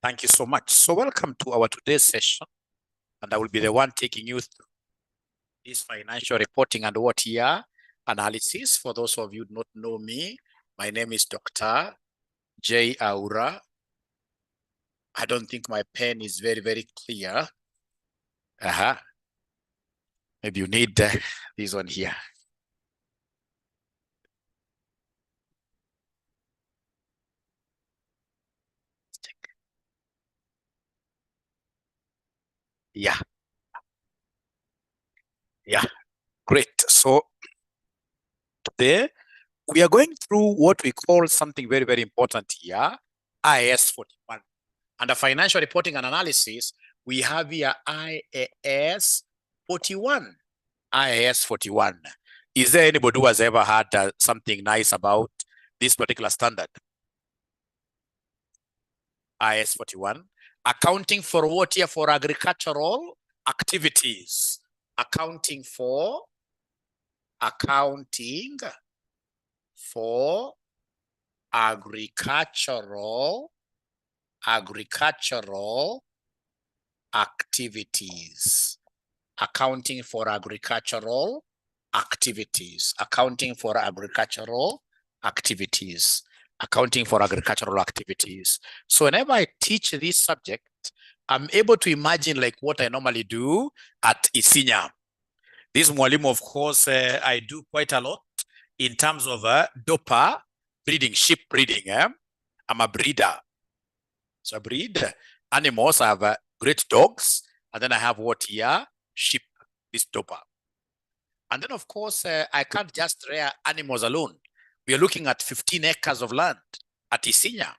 Thank you so much. So welcome to our today's session, and I will be the one taking you through this financial reporting and what year analysis. For those of you who do not know me, my name is Dr. 𝐨𝐼R𝐟𝐞𝐬. I don't think my pen is very clear. Maybe you need this one here. Yeah, great. So today we are going through what we call something very important here, IAS41. Under financial reporting and analysis, we have here IAS41. IAS41. Is there anybody who has ever had something nice about this particular standard? IAS41. Accounting for what here? For agricultural activities. Accounting for agricultural activities. Accounting for agricultural activities. Accounting for agricultural activities. Accounting for agricultural activities. So whenever I teach this subject, I'm able to imagine like what I normally do at Isinya. This mwalimu, of course, I do quite a lot in terms of dopa breeding, sheep breeding. I'm a breeder. So I breed animals. I have great dogs, and then I have what here? Sheep, this dopa. And then, of course, I can't just rear animals alone. We are looking at 15 acres of land at Isinya.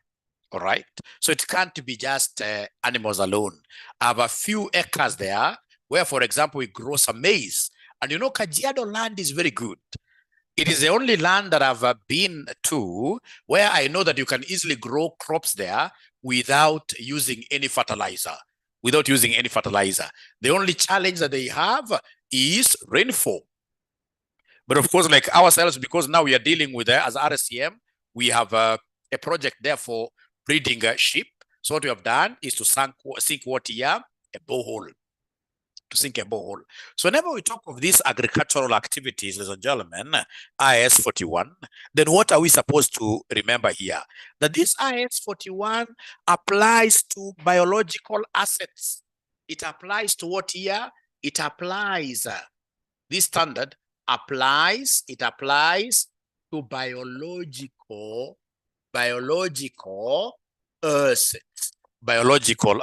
All right. So it can't be just animals alone. I have a few acres there where, for example, we grow some maize. And you know, Kajiado land is very good. It is the only land that I've been to where I know that you can easily grow crops there without using any fertilizer. The only challenge that they have is rainfall. But of course, like ourselves, because now we are dealing with, as RCM, we have a project there for breeding sheep. So what we have done is to sink what here? A borehole. To sink a borehole. So whenever we talk of these agricultural activities, ladies and gentlemen, IAS41, then what are we supposed to remember here? That this IAS41 applies to biological assets. It applies to what here? It applies, this standard applies to biological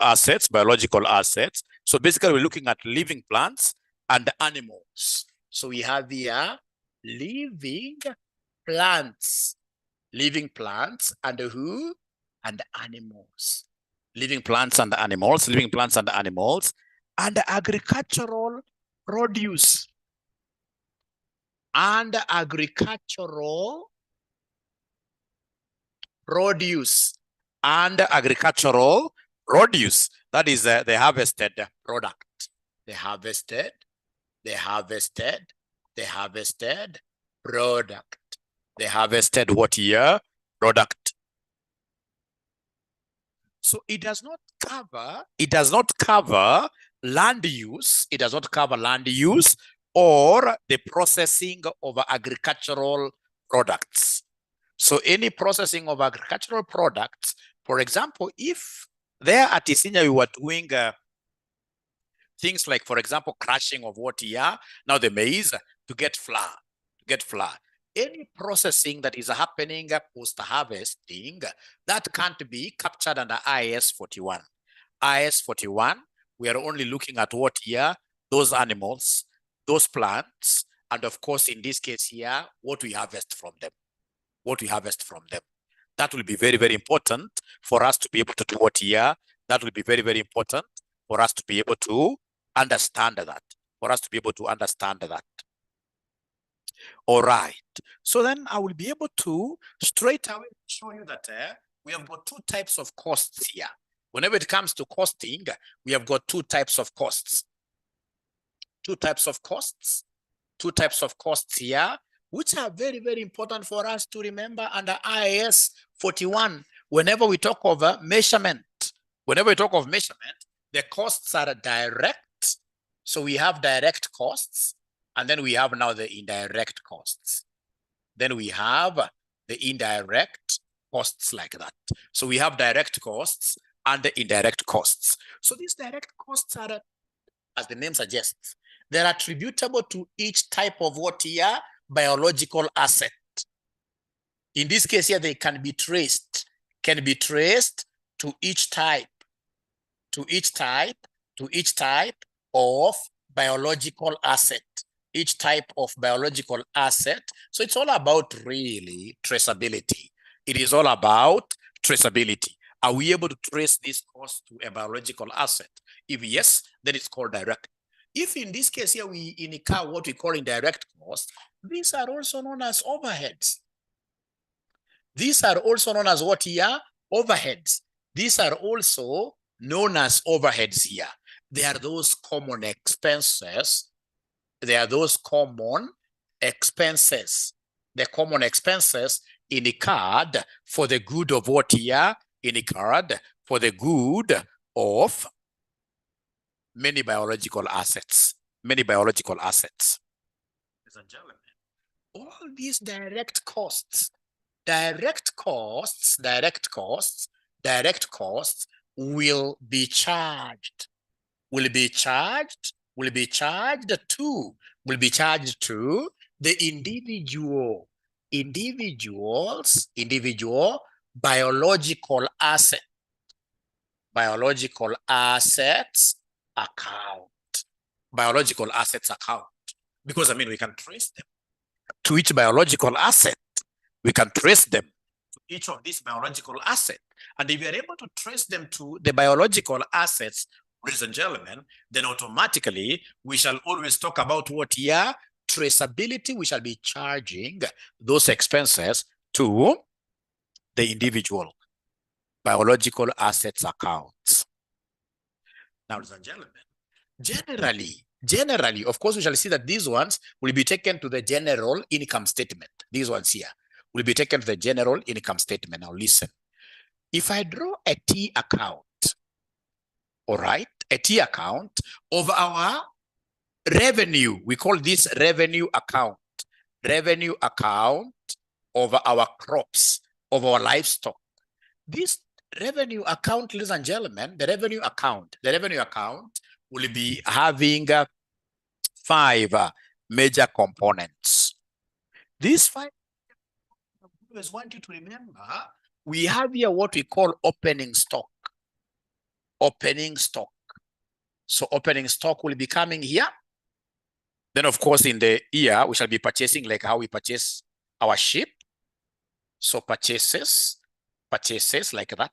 assets. So basically, we're looking at living plants and animals. So we have here living plants and who? And animals. Living plants and animals, and agricultural produce. And agricultural produce. That is the harvested product. The harvested product. The harvested what year? Product. So it does not cover land use. It does not cover land use or the processing of agricultural products. So any processing of agricultural products, for example, if there at Isinya we were doing things like, for example, crushing of what here, now the maize to get flour. Any processing that is happening post-harvesting, that can't be captured under IAS41. IAS41, we are only looking at what here? Those animals, those plants, and of course, in this case here, what we harvest from them. That will be very important for us to be able to do what here. That will be very important for us to be able to understand that. All right. So then I will be able to straight away show you that we have got two types of costs here. Whenever it comes to costing, we have got two types of costs. Two types of costs here, which are very important for us to remember under IAS41 whenever we talk of measurement. Whenever we talk of measurement, the costs are direct. So we have direct costs, and then we have now the indirect costs. Then we have the indirect costs like that. So we have direct costs and the indirect costs. So these direct costs are, as the name suggests, they're attributable to each type of what here? Biological asset. In this case here, they can be traced to each type of biological asset. Each type of biological asset. So it's all about really traceability. It is all about traceability. Are we able to trace this cost to a biological asset? If yes, then it's called direct. If in this case here we incur what we call indirect costs, these are also known as overheads. These are also known as what here? Overheads. These are also known as overheads here. They are those common expenses. They are those common expenses. The common expenses incurred for the good of what here? Incurred for the good of many biological assets. Many biological assets. Ladies and gentlemen, all these direct costs will be charged to the individual biological assets account. Because I mean, we can trace them to each biological asset. We can trace them to each of these biological assets. And if we are able to trace them to the biological assets, ladies and gentlemen, then automatically we shall always talk about what here? Traceability. We shall be charging those expenses to the individual biological assets accounts. Now, ladies and gentlemen, generally, of course, we shall see that these ones will be taken to the general income statement. These ones here will be taken to the general income statement. Now, listen. If I draw a T account, all right, a T account of our revenue, we call this revenue account of our crops, of our livestock. This revenue account, ladies and gentlemen, the revenue account will be having 5 major components. These 5, I always want you to remember, we have here what we call opening stock. So opening stock will be coming here. Then, of course, in the year, we shall be purchasing like how we purchase our sheep. So purchases like that.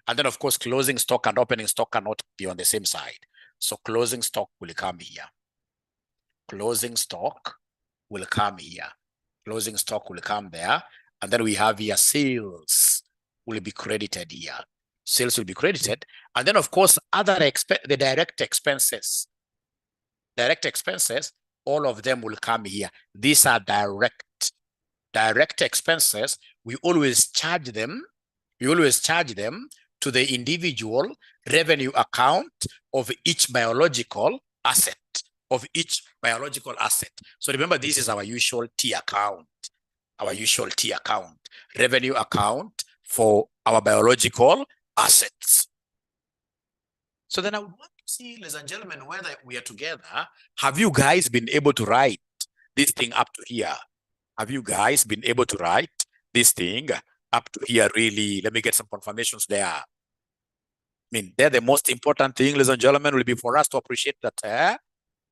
And then, of course, closing stock and opening stock cannot be on the same side. So closing stock will come here. Closing stock will come here. Closing stock will come there. And then we have here sales will be credited here. Sales will be credited. And then, of course, the direct expenses. Direct expenses, all of them will come here. These are direct expenses. We always charge them to the individual revenue account of each biological asset. So remember, this is our usual T account. Revenue account for our biological assets. So then I would want to see, ladies and gentlemen, whether we are together. Have you guys been able to write this thing up to here? Have you guys been able to write this thing up to here? Really, let me get some confirmations there. I mean, they're the most important thing, ladies and gentlemen, will be for us to appreciate that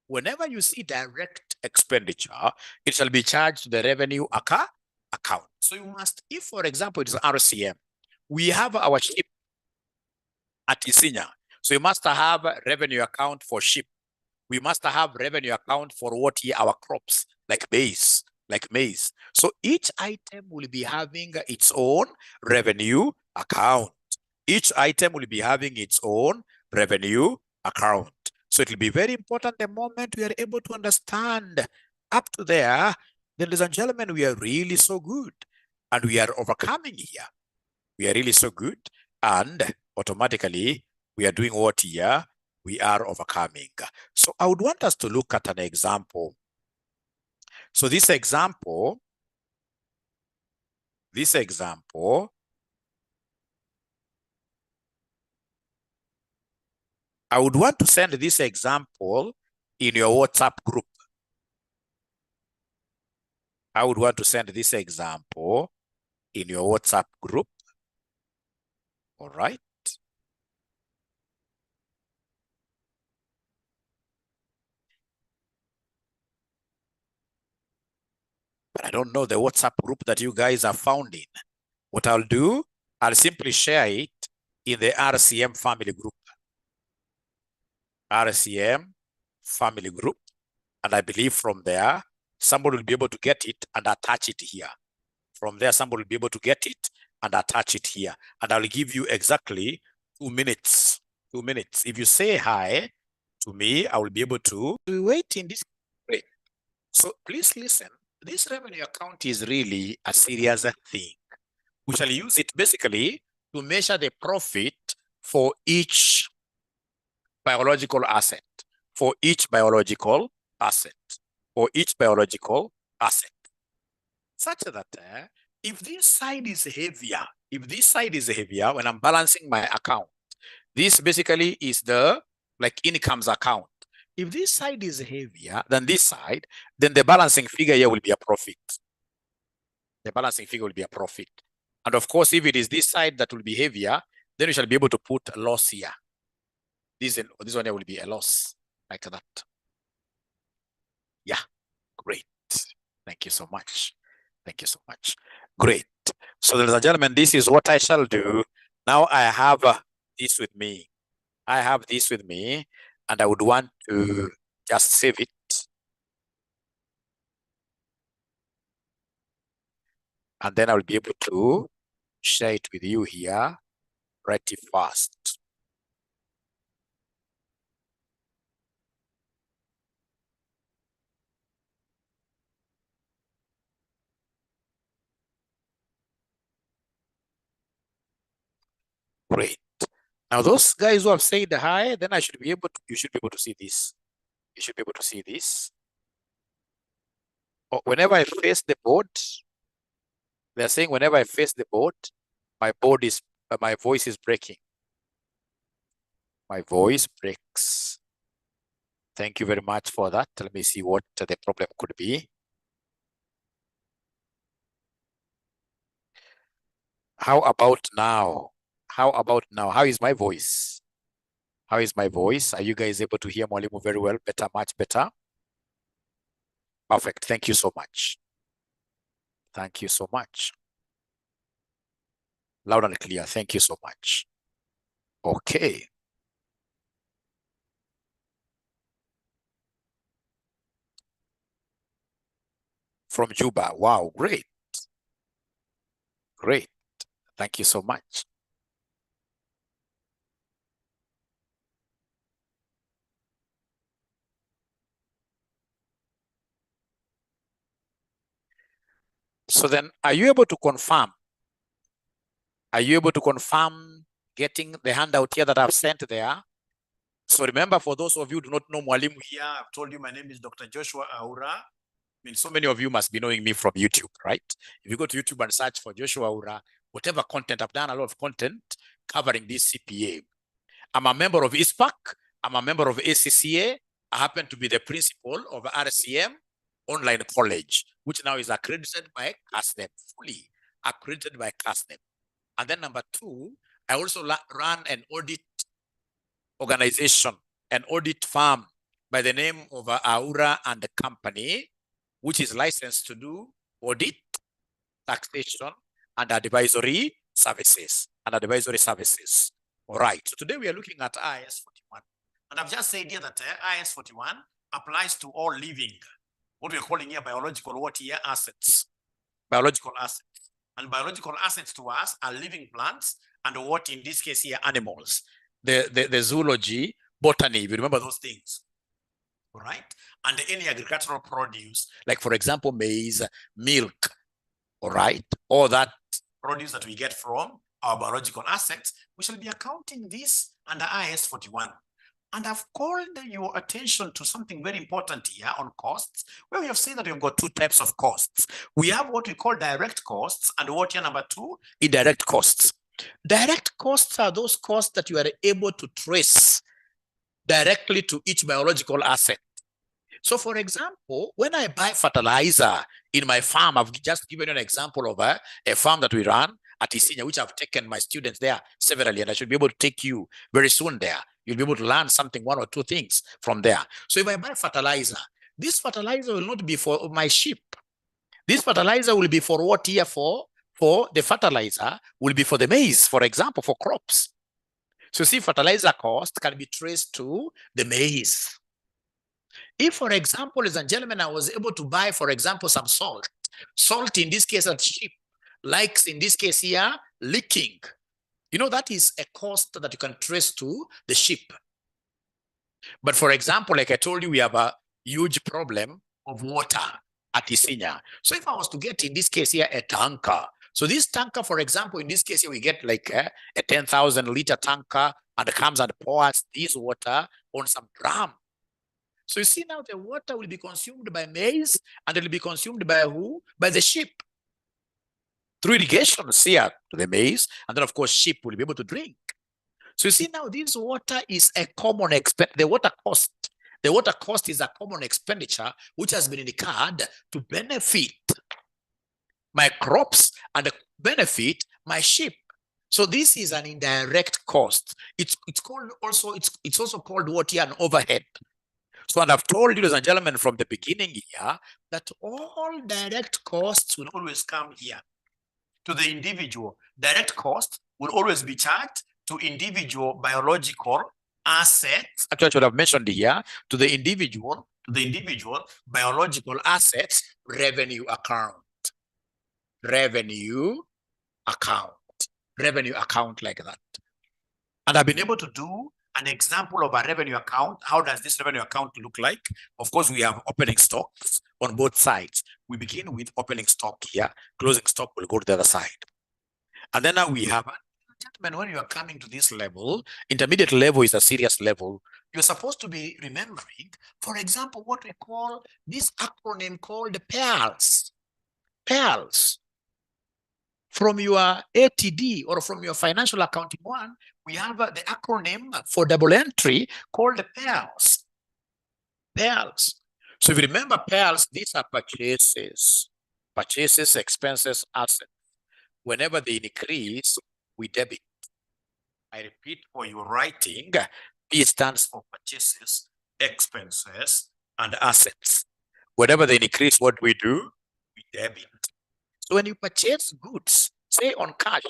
whenever you see direct expenditure, it shall be charged to the revenue account. So you must, if for example, it is RCM, we have our sheep at Isinya. So you must have a revenue account for sheep. We must have revenue account for what here our crops, like maize. So each item will be having its own revenue account. Each item will be having its own revenue account. So it will be very important the moment we are able to understand up to there, then, ladies and gentlemen, we are really so good. And we are overcoming here. We are really so good. And automatically, We are doing what here? We are overcoming. So I would want us to look at an example. So this example, I would want to send this example in your WhatsApp group. I would want to send this example in your WhatsApp group. All right. But I don't know the WhatsApp group that you guys are found in. What I'll do, I'll simply share it in the RCM family group. RCM family group. And I believe from there, somebody will be able to get it and attach it here. From there, somebody will be able to get it and attach it here. And I'll give you exactly 2 minutes. 2 minutes. If you say hi to me, I will be able to wait in this way. So please listen. This revenue account is really a serious thing. We shall use it basically to measure the profit for each biological asset. For each biological asset. For each biological asset. Such that if this side is heavier, when I'm balancing my account, this basically is the incomes account. If this side is heavier than this side, then the balancing figure here will be a profit. The balancing figure will be a profit. And of course, if it is this side that will be heavier, then we shall be able to put a loss here. This one here will be a loss, like that. Yeah, great. Thank you so much. Thank you so much. Great. So, ladies and gentlemen, this is what I shall do. Now I have this with me. I have this with me, and I would want to just save it. And then I'll be able to share it with you here pretty fast. Great. Now, those guys who have said hi, then you should be able to see this. You should be able to see this. Whenever I face the board, they're saying whenever I face the board, my voice is breaking. My voice breaks. Thank you very much for that. Let me see what the problem could be. How about now? How about now? How is my voice? How is my voice? Are you guys able to hear Mwalimu very well? Better, much better. Perfect. Thank you so much. Thank you so much. Loud and clear. Thank you so much. Okay. From Juba. Wow, great. Great. Thank you so much. So then, are you able to confirm? Are you able to confirm getting the handout here that I've sent there? So remember, for those of you who do not know Mwalimu here, I've told you my name is Dr. Joshua Aura. I mean, so many of you must be knowing me from YouTube, right? If you go to YouTube and search for Joshua Aura, whatever content, I've done a lot of content covering this CPA. I'm a member of ISPAC. I'm a member of ACCA. I happen to be the principal of RCM Online College, which now is accredited by CASNEP, fully accredited by CASNEP. And then number two, I also run an audit organization, an audit firm by the name of Aura and the Company, which is licensed to do audit, taxation, and advisory services. All right. So today we are looking at IAS41. And I've just said here that IAS41 applies to all living, what we're calling here biological assets. Biological assets. And biological assets to us are living plants and what in this case here animals. The zoology, botany, if you remember those things. All right. And any agricultural produce, like for example, maize, milk, all right, all that produce that we get from our biological assets, we shall be accounting this under IAS 41. And I've called your attention to something very important here on costs, where we have said that we've got two types of costs. We have what we call direct costs, and what here number two, indirect costs. Direct costs are those costs that you are able to trace directly to each biological asset. So for example, when I buy fertilizer in my farm, I've just given you an example of a farm that we run at 𝐂𝐨𝐮𝐫𝐬𝐞𝐬, which I've taken my students there severally, and I should be able to take you very soon there. You'll be able to learn something, one or two things from there. So if I buy fertilizer, this fertilizer will not be for my sheep. This fertilizer will be for what here for the fertilizer will be for the maize, for example, for crops. So see, fertilizer cost can be traced to the maize. If, for example, ladies and gentlemen, I was able to buy, for example, some salt in this case at sheep, like in this case here, leaking. You know, that is a cost that you can trace to the sheep. But for example, like I told you, we have a huge problem of water at 𝐂𝐶𝐮. So if I was to get, in this case here, a tanker. So this tanker, for example, in this case here, we get like a 10,000 liter tanker, and it comes and pours this water on some drum. So you see now the water will be consumed by maize, and it will be consumed by who? By the sheep. Through irrigation here to the maize, and then of course sheep will be able to drink. So you see now this water is a common expense. The water cost is a common expenditure which has been incurred to benefit my crops and benefit my sheep. So this is an indirect cost. It's called also, it's also called what here, an overhead. So, and I've told you, ladies and gentlemen, from the beginning here, that all direct costs will always come here to the individual. Direct cost will always be charged to individual biological assets. Actually, I should have mentioned here, to the individual biological assets revenue account. Revenue account like that. And I've been able to do an example of a revenue account. How does this revenue account look like? Of course, we have opening stocks on both sides. We begin with opening stock here. Closing stock will go to the other side. And then now we have, gentlemen, when you are coming to this level, intermediate level is a serious level. You're supposed to be remembering, for example, what we call this acronym called PALS. PALS. From your ATD or from your financial accounting one, we have the acronym for double entry called PALS. PALS. So if you remember PALS, these are purchases. Purchases, expenses, assets. Whenever they increase, we debit. I repeat for your writing, P stands for purchases, expenses, and assets. Whenever they increase, what we do? We debit. So when you purchase goods, say on cash,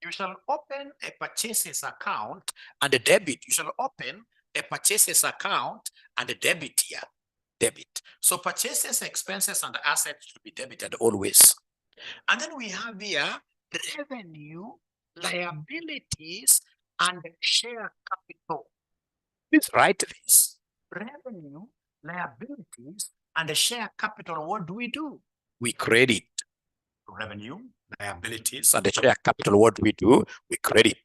you shall open a purchases account and a debit. You shall open a purchases account and a debit here. Debit. So purchases, expenses, and assets should be debited always. And then we have here revenue, liabilities, and share capital. Please write this. Revenue, liabilities, and share capital. What do? We credit. Revenue, liabilities, and the share capital. What do? We credit.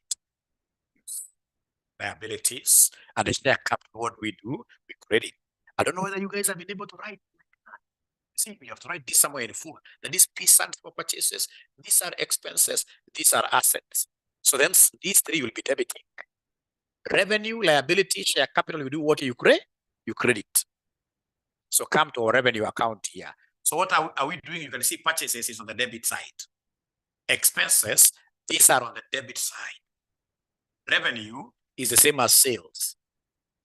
Liabilities and the share capital. What do? We credit. I don't know whether you guys have been able to write like that. See, we have to write this somewhere in full. That this P stands for purchases, these are expenses, these are assets. So then these three will be debiting. Revenue, liability, share capital. You do what? You credit. You credit. So come to our revenue account here. So what are we doing? You can see purchases is on the debit side. Expenses, these are on the debit side. Revenue is the same as sales.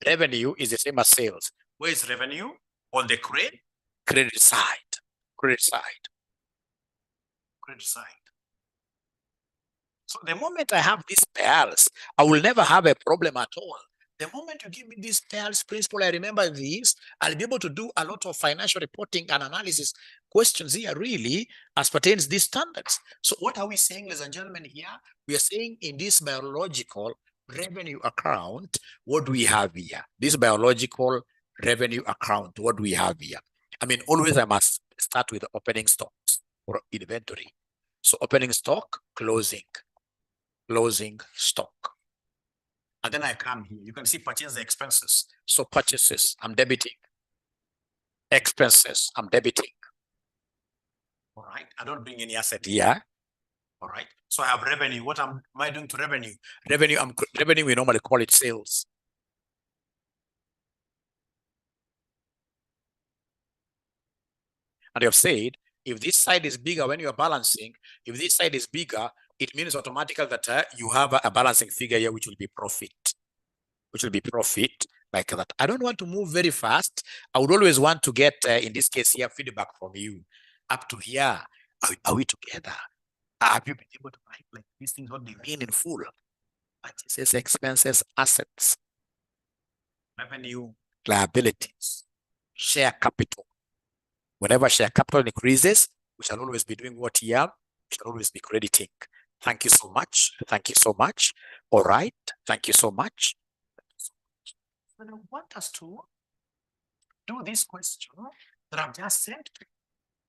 Revenue is the same as sales. Where is revenue? On the credit side. Credit side. Credit side. So the moment I have these pairs, I will never have a problem at all. The moment you give me this PALS principle, I remember this, I'll be able to do a lot of financial reporting and analysis questions here really as pertains these standards. So what are we saying, ladies and gentlemen, here? We are saying in this biological revenue account, what do we have here? This biological revenue account, what do we have here? I mean, always I must start with opening stocks or inventory. So opening stock, closing. closing stock. And then I come here. You can see purchase the expenses. So purchases, I'm debiting. Expenses, I'm debiting. All right. I don't bring any asset here. All right. So I have revenue. What am I doing to revenue? Revenue, we normally call it sales. And you have said, if this side is bigger when you are balancing, if this side is bigger, it means automatically that you have a balancing figure here, which will be profit. Like that. I don't want to move very fast. I would always want to get, in this case here, feedback from you. Up to here, are we together? Have you been able to write like these things, what they mean in full? Purchases, expenses, assets, revenue, liabilities, share capital. Whenever share capital increases, we shall always be doing what here? We shall always be crediting. Thank you so much. Thank you so much. All right. Thank you so much. And I want us to do this question that I've just sent to you.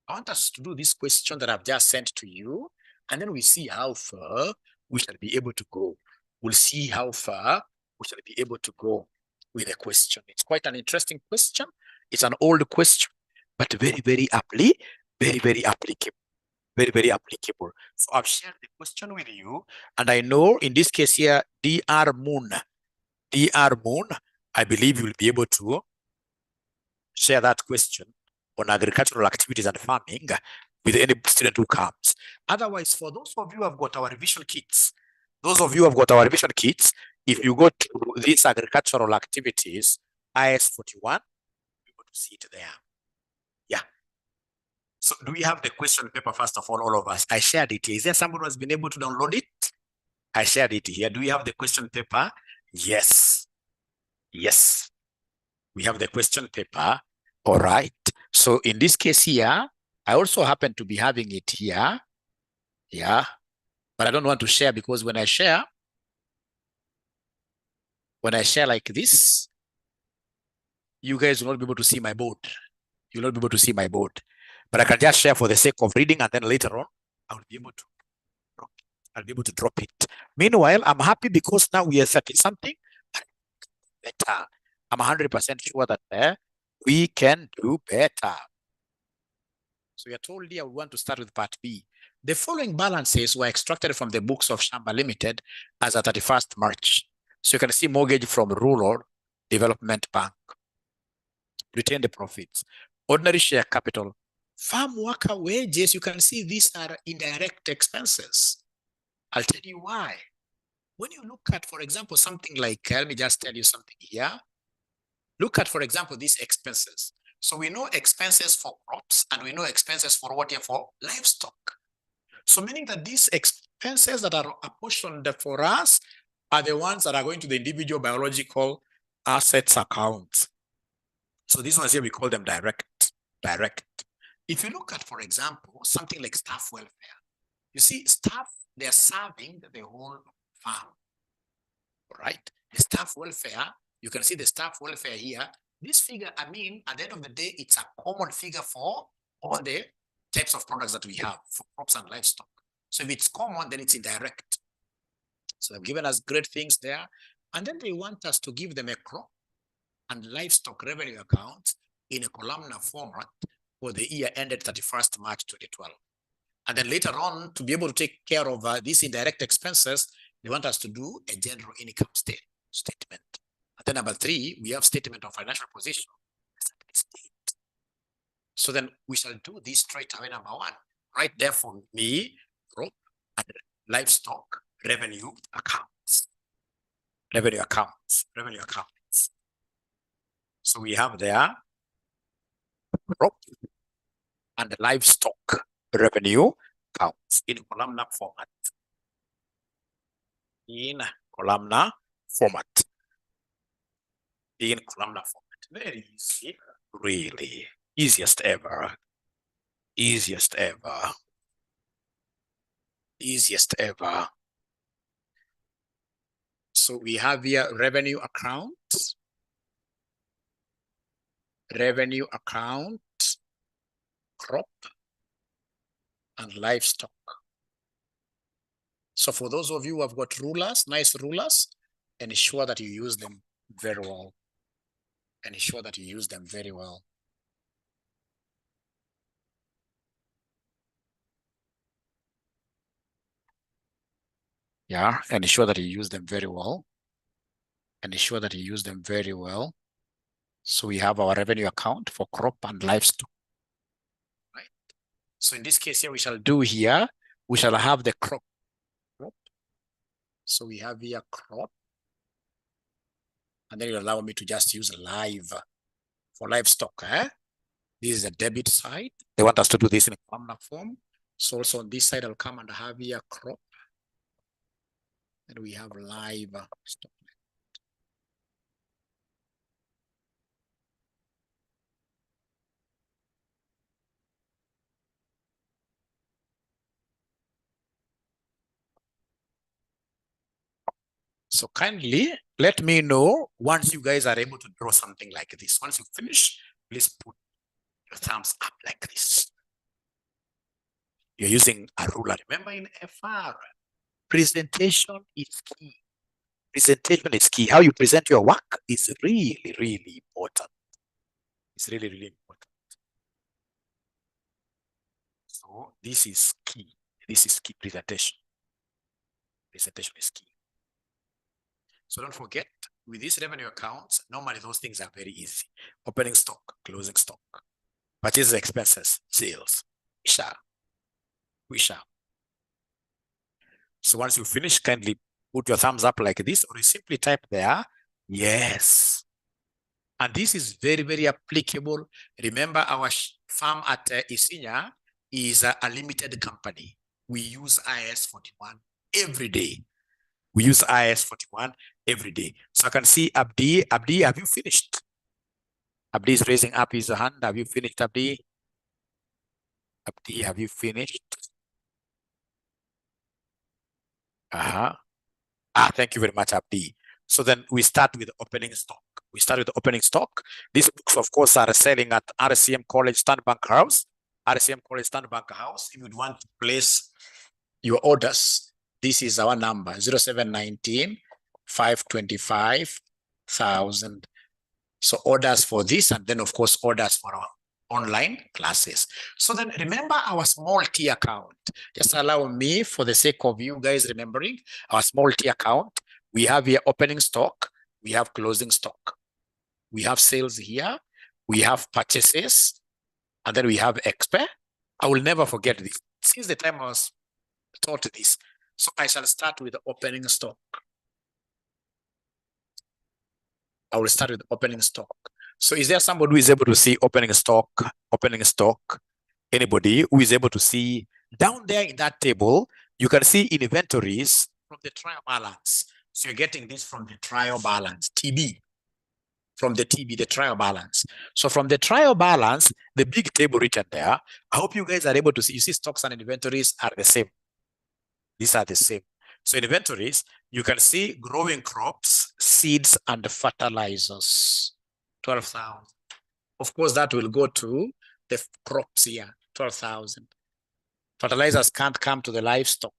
I want us to do this question that I've just sent to you, and then we see how far we shall be able to go. We'll see how far we shall be able to go with the question. It's quite an interesting question. It's an old question, but very, very applicable. Very, very applicable. Very, very applicable. So I've shared the question with you, and I know in this case here, 𝐸𝐟𝐿𝐿, I believe you will be able to share that question on agricultural activities and farming with any student who comes. Otherwise, for those of you who have got our revision kits, if you go to these agricultural activities, IAS41, you're able to see it there. Yeah. So do we have the question paper first of all of us? I shared it here. Is there someone who has been able to download it? I shared it here. Do we have the question paper? Yes. Yes. We have the question paper. All right. So in this case here, I also happen to be having it here. Yeah. But I don't want to share because when I share like this, you guys will not be able to see my board. You'll not be able to see my board. But I can just share for the sake of reading, and then later on, I'll be able to drop it. Meanwhile, I'm happy because now we are 30-something better. I'm 100% sure that we can do better. So we are told here we want to start with part B. The following balances were extracted from the books of Shamba Limited as at 31st March. So you can see mortgage from Rural Development Bank. Retain the profits. Ordinary share capital. Farm worker wages, you can see these are indirect expenses. I'll tell you why. When you look at, for example, something like, let me just tell you something here. Look at, for example, these expenses. So we know expenses for crops and we know expenses for what? For livestock. So meaning that these expenses that are apportioned for us are the ones that are going to the individual biological assets account. So these ones here, we call them direct. If you look at, for example, something like staff welfare, you see staff, they're serving the whole farm, right? The staff welfare, you can see the staff welfare here. This figure, I mean, at the end of the day, it's a common figure for all the types of products that we have for crops and livestock. So if it's common, then it's indirect. So they've given us great things there. And then they want us to give them a crop and livestock revenue account in a columnar format for the year ended 31st March 2012. And then later on, to be able to take care of these indirect expenses, they want us to do a general income statement. And then number 3, we have statement of financial position. So then we shall do this straight away. Number 1, right there for me, crop and livestock revenue accounts. So we have there crop and livestock revenue accounts in columnar format. Very easy, really. Easiest ever. So we have here revenue account, crop, and livestock. So for those of you who have got rulers, nice rulers, ensure that you use them very well. Ensure that you use them very well. Yeah, and ensure that you use them very well. And ensure that you use them very well. So we have our revenue account for crop and livestock. Right. So in this case here, we shall do here, we shall have the crop. So we have here crop. And then you allow me to just use live for livestock. This is the debit side. They want us to do this in a columnar form. So also on this side, I'll come and have here crop. And we have live stock. So kindly let me know once you guys are able to draw something like this. Once you finish, please put your thumbs up like this. You're using a ruler. Remember in FR, presentation is key. Presentation is key. How you present your work is really, really important. It's really, really important. So this is key. This is key presentation. Presentation is key. So don't forget, with these revenue accounts, normally those things are very easy. Opening stock, closing stock, purchase expenses, sales, we shall. So once you finish, kindly put your thumbs up like this, or you simply type there, yes. And this is very, very applicable. Remember, our firm at 𝐂𝐨𝐻𝐿 is a limited company. We use IAS41 every day. We use IAS41 every day. So I can see Abdi. Abdi, have you finished? Abdi is raising up his hand. Have you finished, Abdi? Abdi, have you finished? Thank you very much, Abdi. So then we start with opening stock. We start with opening stock. These books, of course, are selling at RCM College Standbank House. RCM College Standbank House. If you want to place your orders, this is our number, 0719 525 1,000. So orders for this, and then of course orders for our online classes. So then remember our small T account. Just allow me, for the sake of you guys remembering our small T account, we have here opening stock, we have closing stock, we have sales here, we have purchases, and then we have expense. I will never forget this. Since the time I was taught this, so I shall start with the opening stock. I will start with opening stock. So is there somebody who is able to see opening stock? Opening stock? Anybody who is able to see down there in that table? You can see inventories from the trial balance. So you're getting this from the trial balance, TB. From the TB, the trial balance. So from the trial balance, the big table written there, I hope you guys are able to see. You see stocks and inventories are the same. These are the same. So inventories, you can see growing crops, seeds, and fertilizers, 12,000. Of course, that will go to the crops here, 12,000. Fertilizers can't come to the livestock,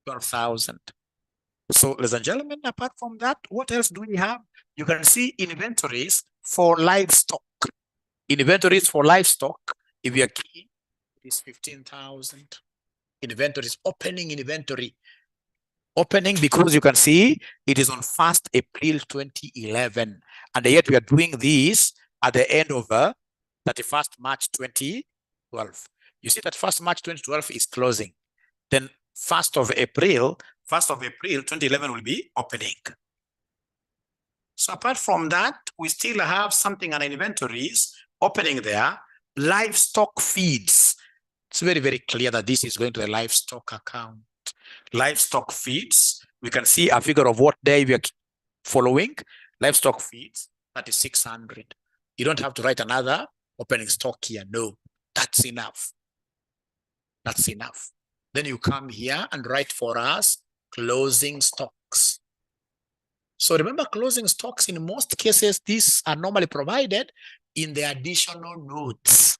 12,000. So, ladies and gentlemen, apart from that, what else do we have? You can see inventories for livestock. Inventories for livestock, if you're key, it is 15,000. Inventories, opening inventory. Opening, because you can see it is on 1st April 2011. And yet we are doing this at the end of 31st March 2012. You see that 1st March 2012 is closing. Then 1st of April 2011 will be opening. So apart from that, we still have something on inventories opening there. Livestock feeds. It's very, very clear that this is going to the livestock account. Livestock feeds, we can see a figure of what day we are following. Livestock feeds, 3,600. You don't have to write another opening stock here. No, that's enough. That's enough. Then you come here and write for us closing stocks. So remember, closing stocks, in most cases, these are normally provided in the additional notes.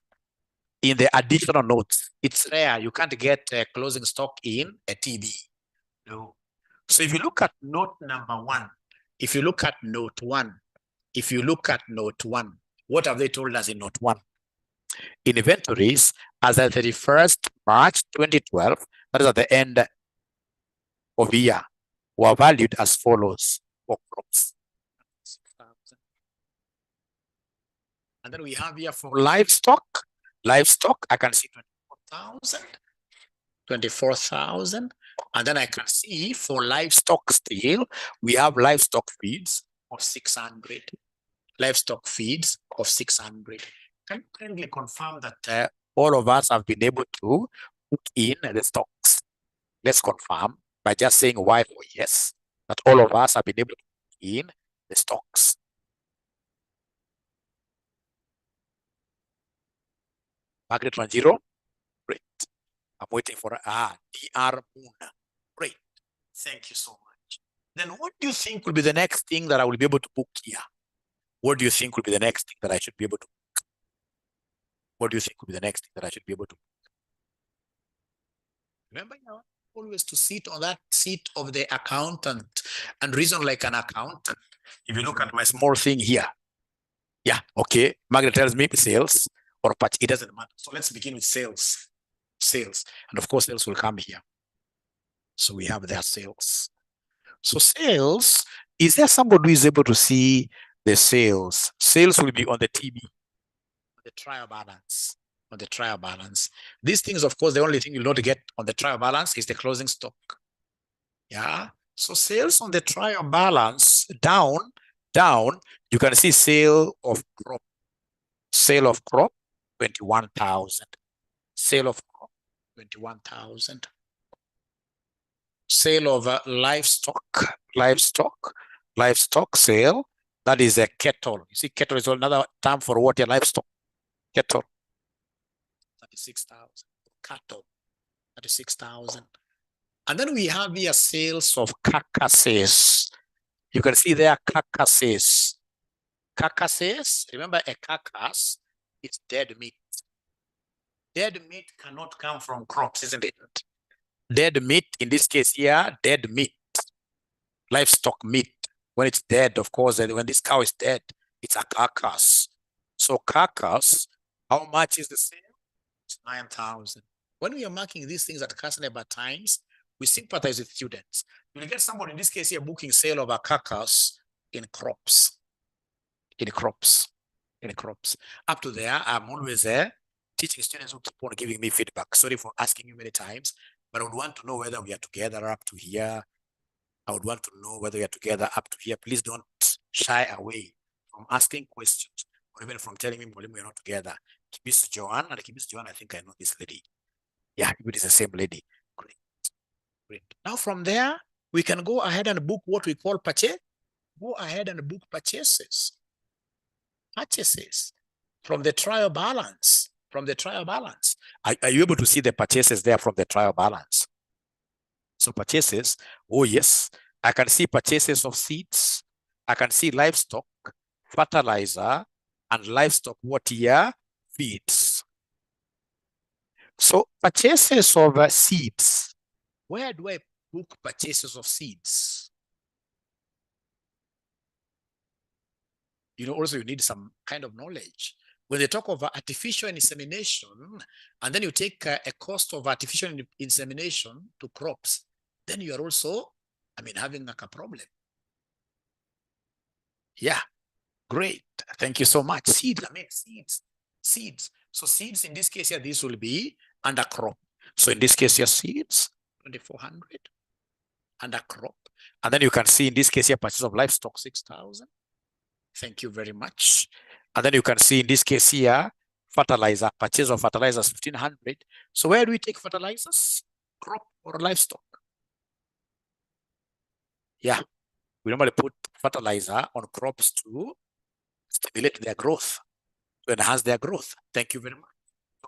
In the additional notes, it's rare. You can't get a closing stock in a TB. No. So if you look at note number 1, if you look at note 1, what have they told us in note 1? Inventories as at 31st March 2012, that is at the end of the year, were valued as follows for crops. And then we have here for livestock, I can see 24,000. And then I can see for livestock still, we have livestock feeds of 600. Livestock feeds of 600. Can you kindly confirm that all of us have been able to put in the stocks? Let's confirm by just saying Y or yes, that all of us have been able to put in the stocks. Margaret 10, great. I'm waiting for DR Moon. Great. Thank you so much. Then what do you think will be the next thing that I will be able to book here? What do you think will be the next thing that I should be able to book? What do you think will be the next thing that I should be able to book? Remember now, always to sit on that seat of the accountant and reason like an accountant. If you look at my small thing here, yeah, okay, Margaret tells me sales or patch, it doesn't matter. So let's begin with sales. Sales, and of course sales will come here. So we have their sales. So sales, is there somebody who is able to see the sales? Sales will be on the TB, on the trial balance, on the trial balance. These things, of course, the only thing you'll not get on the trial balance is the closing stock. Yeah. So sales on the trial balance down, you can see sale of crop. Sale of crop, 21,000. Sale of crop, 21,000. Sale of livestock sale, that is a cattle. You see, cattle is another term for what? Your livestock. Cattle, 36,000. Cattle, 36,000. And then we have here sales of carcasses. You can see there carcasses. Carcasses, remember a carcass is dead meat. Dead meat cannot come from crops, isn't it? Dead meat, in this case here, dead meat. Livestock meat. When it's dead, of course, when this cow is dead, it's a carcass. So carcass, how much is the sale? It's 9,000. When we are marking these things at class labor times, we sympathize with students. You'll get somebody, in this case here, booking sale of a carcass in crops. In crops. Up to there, I'm always there teaching students who keep on giving me feedback. Sorry for asking you many times, but I would want to know whether we are together up to here. I would want to know whether we are together up to here. Please don't shy away from asking questions or even from telling me we are not together. Miss Joanne, and Miss Joanne, I think I know this lady. Yeah, it is the same lady. Great. Great. Now from there, we can go ahead and book what we call purchase. Go ahead and book purchases. Purchases from the trial balance. From the trial balance. Are you able to see the purchases there from the trial balance? So purchases, oh yes, I can see purchases of seeds. I can see livestock, fertilizer, and livestock what year? Feeds. So purchases of seeds. Where do I book purchases of seeds? You know, also you need some kind of knowledge. When they talk of artificial insemination, and then you take a cost of artificial insemination to crops, then you are also, having like a problem. Yeah, great. Thank you so much. Seeds, seeds. So seeds, in this case here, this will be under crop. So in this case here, seeds, 2,400, under crop. And then you can see in this case here, purchase of livestock, 6,000. Thank you very much. And then you can see in this case here, fertilizer, purchase of fertilizers, 1,500. So where do we take fertilizers? Crop or livestock? Yeah, we normally put fertilizer on crops to stimulate their growth, to enhance their growth. Thank you very much. So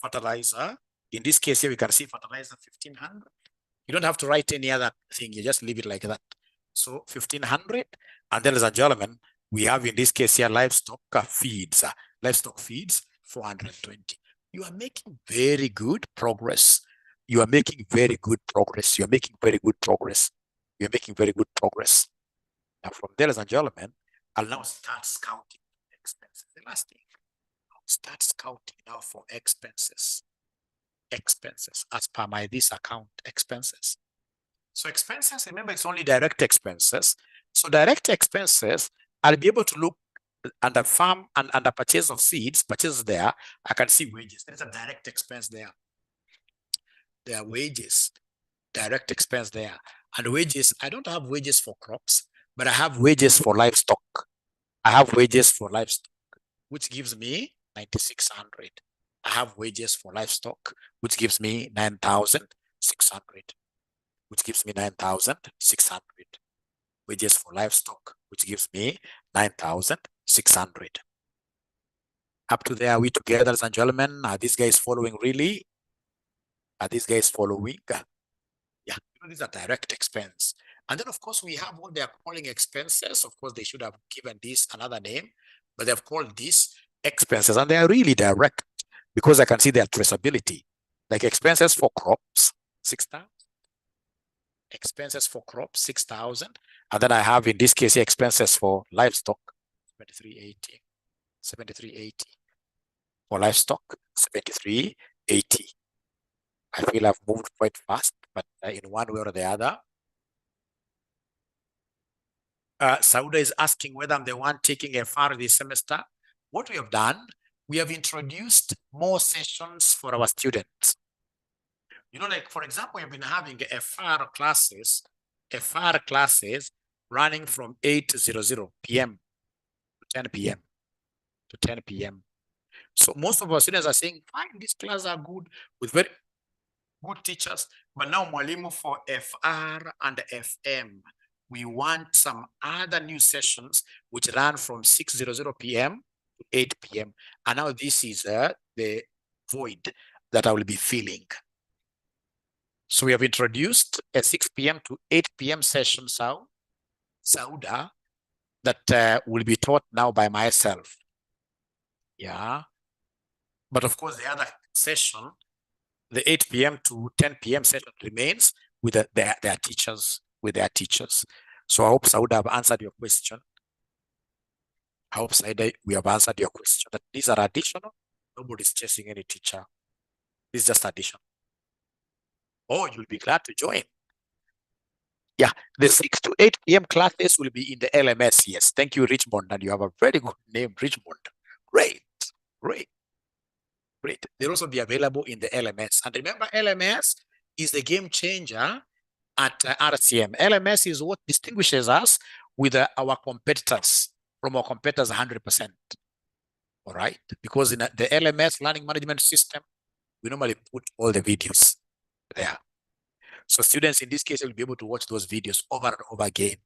fertilizer, in this case here, we can see fertilizer 1,500. You don't have to write any other thing. You just leave it like that. So 1,500. And then, ladies and gentlemen, we have in this case here livestock feeds. Livestock feeds 420. You are making very good progress. you are making very good progress. You're making very good progress. You're making very good progress. Now, from there, ladies and gentlemen, I'll now start scouting expenses. The last thing, I'll start scouting now for expenses. Expenses as per my this account expenses. So expenses, remember, it's only direct expenses. So direct expenses, I'll be able to look under farm and under purchase of seeds, purchase there. I can see wages. There's a direct expense there. There are wages, direct expense there. And wages, I don't have wages for crops, but I have wages for livestock. I have wages for livestock, which gives me 9,600. I have wages for livestock, which gives me 9,600, which gives me 9,600. Wages for livestock, which gives me 9,600. Up to there, are we together, ladies and gentlemen? Are these guys following really? Are these guys following? Yeah, these are direct expense. And then, of course, we have what they are calling expenses. Of course, they should have given this another name, but they've called this expenses, and they are really direct because I can see their traceability. Like expenses for crops, 6,000. Expenses for crops, 6,000. And then I have, in this case, expenses for livestock, 7380. 7380. For livestock, 7380. I feel I've moved quite fast, but in one way or the other. Sauda is asking whether I'm the one taking FR this semester. What we have done, we have introduced more sessions for our students. You know, like, for example, we've been having FR classes running from 8:00 p.m. to 10 p.m. to 10 p.m. So most of our students are saying, fine, these classes are good with very good teachers, but now mwalimu for FR and FM, we want some other new sessions which run from 6:00 p.m. to 8 p.m. And now this is the void that I will be filling. So we have introduced a 6 p.m. to 8 p.m. session, Sauda, that will be taught now by myself. Yeah. But of course, the other session, the 8 p.m. to 10 p.m. session remains with their teachers, So I hope Sauda have answered your question. I hope Sauda, we have answered your question that these are additional. Nobody's chasing any teacher. This is just additional. Oh, you'll be glad to join. Yeah, the 6 to 8 p.m. classes will be in the LMS. Yes, thank you, Richmond. And you have a very good name, Richmond. Great. They'll also be available in the LMS. And remember, LMS is the game changer at RCM. LMS is what distinguishes us with our competitors, from our competitors 100%. All right? Because in the LMS, learning management system, we normally put all the videos there. So students in this case will be able to watch those videos over and over again.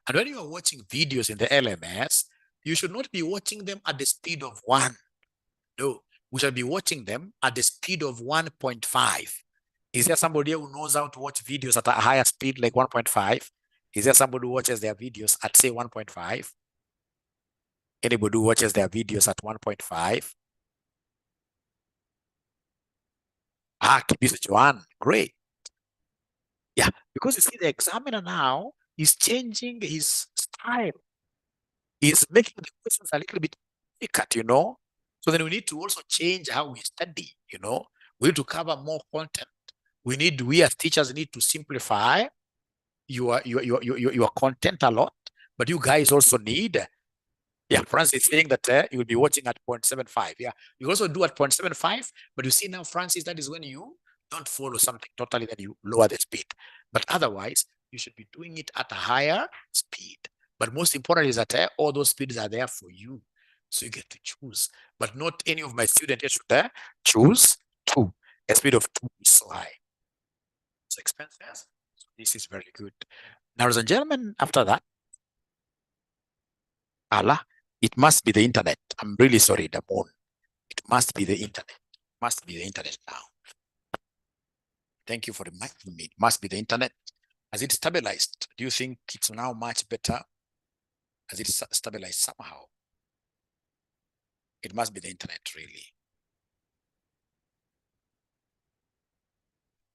And when you are watching videos in the LMS, you should not be watching them at the speed of 1. No, we shall be watching them at the speed of 1.5. Is there somebody who knows how to watch videos at a higher speed like 1.5? Is there somebody who watches their videos at, say, 1.5? Anybody who watches their videos at 1.5? 𝐂𝐸𝐿, great. Yeah, because you see, the examiner now is changing his style. He's making the questions a little bit difficult, you know. So then we need to also change how we study, you know. We need to cover more content. We as teachers need to simplify your content a lot, but you guys also need, yeah, Francis is saying that you will be watching at 0.75. Yeah, you also do at 0.75, but you see now, Francis, that is when you don't follow something totally, then you lower the speed. But otherwise, you should be doing it at a higher speed. But most important is that all those speeds are there for you. So you get to choose. But not any of my students should choose 2. A speed of 2 is so high. So expenses. So this is very good. Now, ladies and gentlemen, after that, it must be the internet. I'm really sorry, the moon. It must be the internet. It must be the internet now. Thank you for reminding me. It must be the internet. Has it stabilized? Do you think it's now much better? Has it stabilized somehow? It must be the internet, really.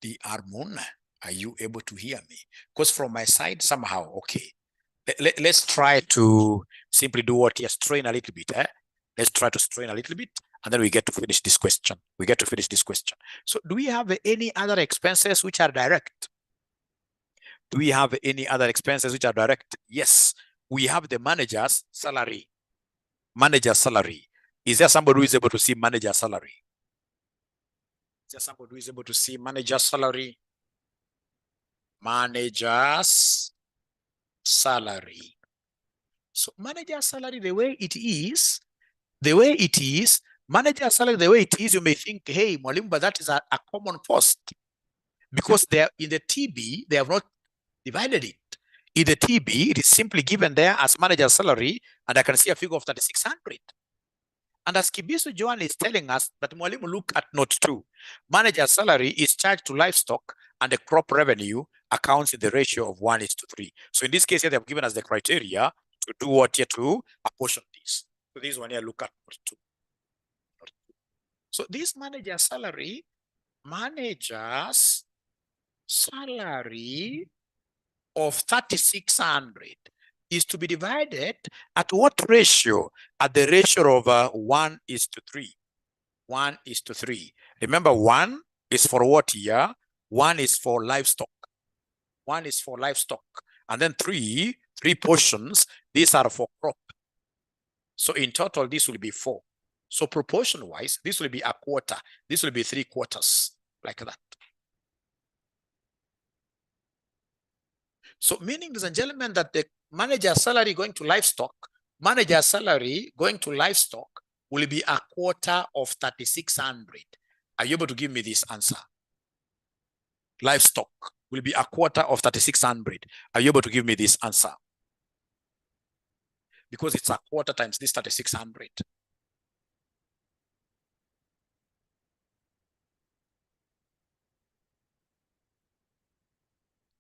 The Armon, are you able to hear me? Because from my side, somehow, okay. Let's try to simply do what? Yes, strain a little bit. Let's try to strain a little bit, and then we get to finish this question. So do we have any other expenses which are direct? Do we have any other expenses which are direct? Yes, we have the manager's salary. Manager's salary. Is there somebody who is able to see manager's salary? Is there somebody who is able to see manager's salary? Manager's salary. So manager's salary, the way it is, manager's salary, the way it is, you may think, hey, Mwalimu, but that is a common post. Because they are in the TB, they have not divided it. In the TB, it is simply given there as manager's salary, and I can see a figure of 3,600. And as 𝐂𝐵𝐸𝐿 is telling us that Mwalimu, look at note 2. Manager's salary is charged to livestock, and the crop revenue accounts in the ratio of 1:3. So in this case here, they have given us the criteria to do what here, to apportion this. So this one here, look at note 2. So this manager's salary of 3,600 is to be divided at what ratio? At the ratio of 1:3. 1:3. Remember, 1 is for what here? 1 is for livestock. 1 is for livestock. And then 3 portions, these are for crop. So in total, this will be 4. So proportion-wise, this will be a quarter. This will be 3/4, like that. So meaning, ladies and gentlemen, that the manager's salary going to livestock will be a quarter of 3,600. Are you able to give me this answer? Livestock will be a quarter of 3,600. Are you able to give me this answer? Because it's a quarter times this 3,600.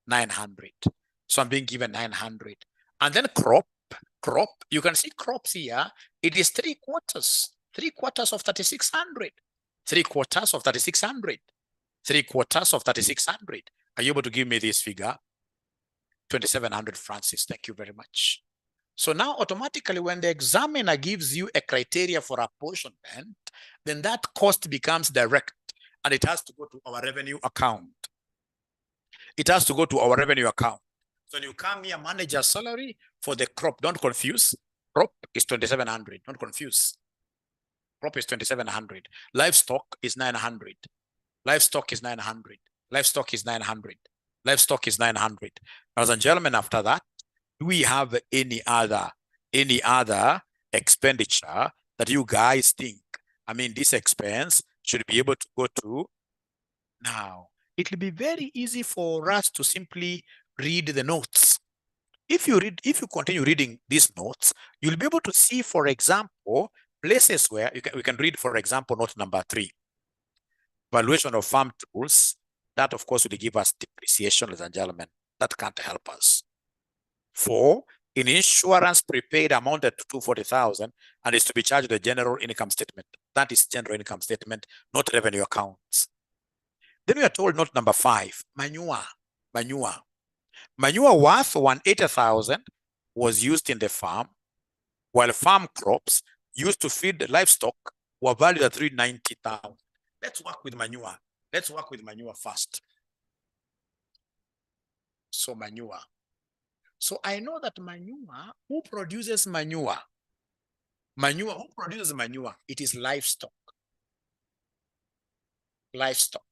$900. So I'm being given 900. And then crop, you can see crops here. It is 3/4. 3/4 of 3,600. 3/4 of 3,600. 3/4 of 3,600. Are you able to give me this figure? 2,700 francs. Thank you very much. So now automatically when the examiner gives you a criteria for apportionment, then that cost becomes direct, and it has to go to our revenue account. It has to go to our revenue account. So when you come here, manager's salary for the crop, don't confuse. Crop is 2,700. Don't confuse. Crop is 2,700. Livestock is 900. Livestock is 900. Livestock is 900. Livestock is 900. Ladies and gentlemen, after that, do we have any other expenditure that you guys think, I mean, this expense should be able to go to? Now, it will be very easy for us to simply read the notes. If you continue reading these notes, you'll be able to see, for example, places where we can read, for example, note number 3. Valuation of farm tools. That, of course, will give us depreciation, ladies and gentlemen. That can't help us. 4, in insurance prepaid amounted to 240,000 and is to be charged the general income statement. That is general income statement, not revenue accounts. Then we are told note number 5, manure. Manure worth 180,000 was used in the farm, while farm crops used to feed the livestock were valued at 390,000. Let's work with manure. Let's work with manure first. So manure. So I know that manure, who produces manure? Who produces manure? It is livestock. Livestock.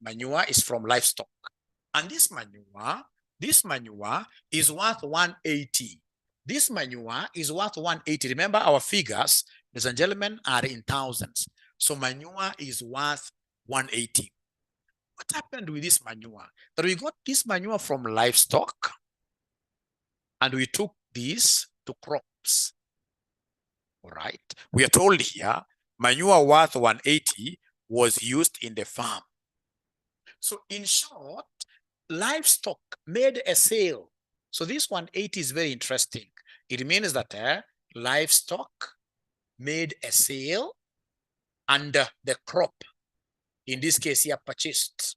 Manure is from livestock. And this manure is worth 180. This manure is worth 180. Remember, our figures, ladies and gentlemen, are in thousands. So manure is worth 180. What happened with this manure? That we got this manure from livestock, and we took this to crops. All right. We are told here, manure worth 180 was used in the farm. So in short, livestock made a sale. So this 180 is very interesting. It means that livestock made a sale and the crop, in this case here, purchased.